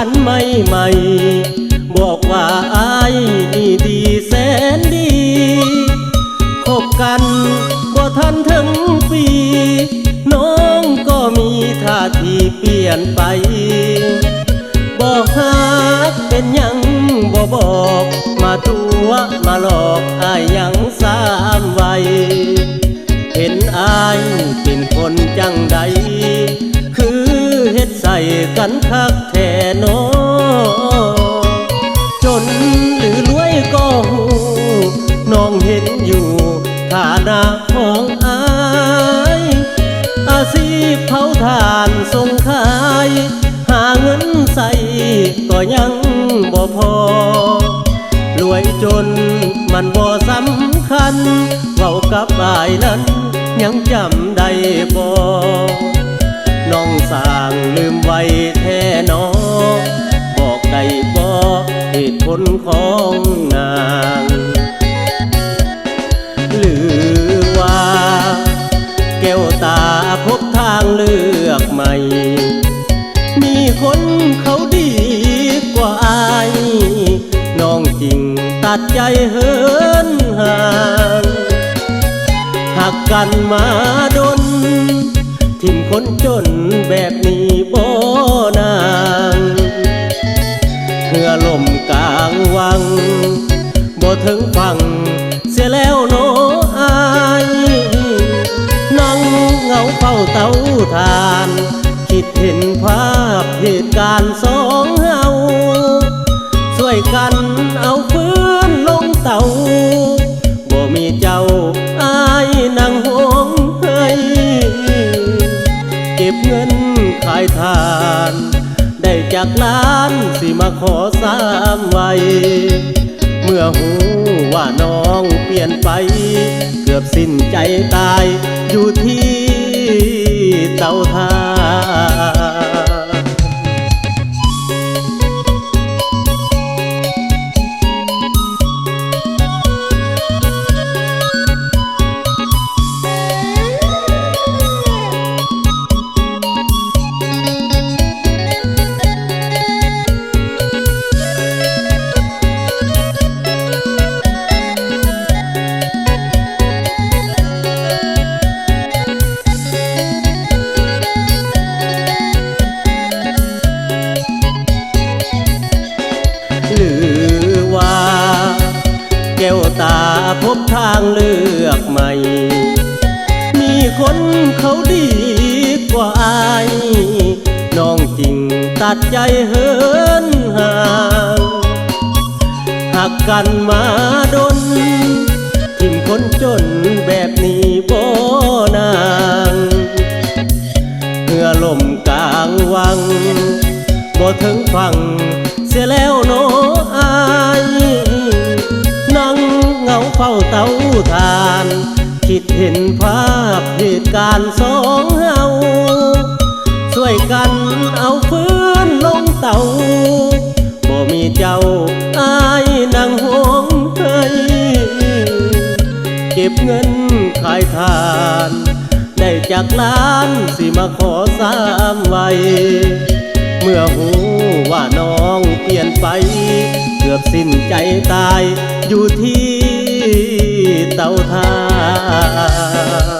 กันไม่ใหม่บอกว่าอายนี่ดีแสนดีคบกันบ่ทันถึงปีน้องก็มีท่าทีเปลี่ยนไปบอกหากเป็นยังบ่บอกมาตัวมาหลอกอายยังสามวัยเห็นอายเป็นคนจังใดคือเฮ็ดใส่กันคักแท้น้อจนหรือรวยก็หูน้องเห็นอยู่ฐานะของอายอาชีพเผาถ่านส่งขายหาเงินใส่ก็ยังบ่พอรวยจนมันบ่สำคัญเว้ากับอายนั้นยังจำได้บ่น้องสร้างลืมไว้แท้น้อบอกได้บ่เหตุผลของนางหรือว่าแก้วตาพบทางเลือกใหม่มีคนเขาดีกว่าอายน้องจริงตัดใจเหินห่างหักกันมาดนทิ่มคนจนแบบนี้บ่นางเหือลมกลางวังบ่ถึงฟังเสียแล้วโนอายนั่งเหงาเฝ้าเตาทานคิดเห็นภาพเหตุการณ์สองเฮาช่วยกันเอาฟืนลงเตาบ่มีเจ้าอายนั่งห่วงให้เก็บเงินขายทานได้จากล้านสิมาขอสามวัยเมื่อหูว่าน้องเปลี่ยนไปเกือบสิ้นใจตายอยู่ที่เตาถ่านหรือว่าแก้วตาพบทางเลือกใหม่มีคนเขาดีกว่าอายน้องจริงตัดใจเหินห่างหักกันมาดนทิ่มคนจนแบบนี้บ่นางเหือลมกลางวังบ่ถึงฟังเสียแล้วโนอายนั่งเหงาเฝ้าเตาทานคิดเห็นภาพเหตุการณ์สองเฮาช่วยกันเอาฟืนลงเตาบ่มีเจ้าอายนั่งห่วงให้เก็บเงินขายทานได้จากล้านสิมาขอสามวัยเมื่อหูว่าน้องเปลี่ยนไปเกือบสิ้นใจตายอยู่ที่เตาถ่าน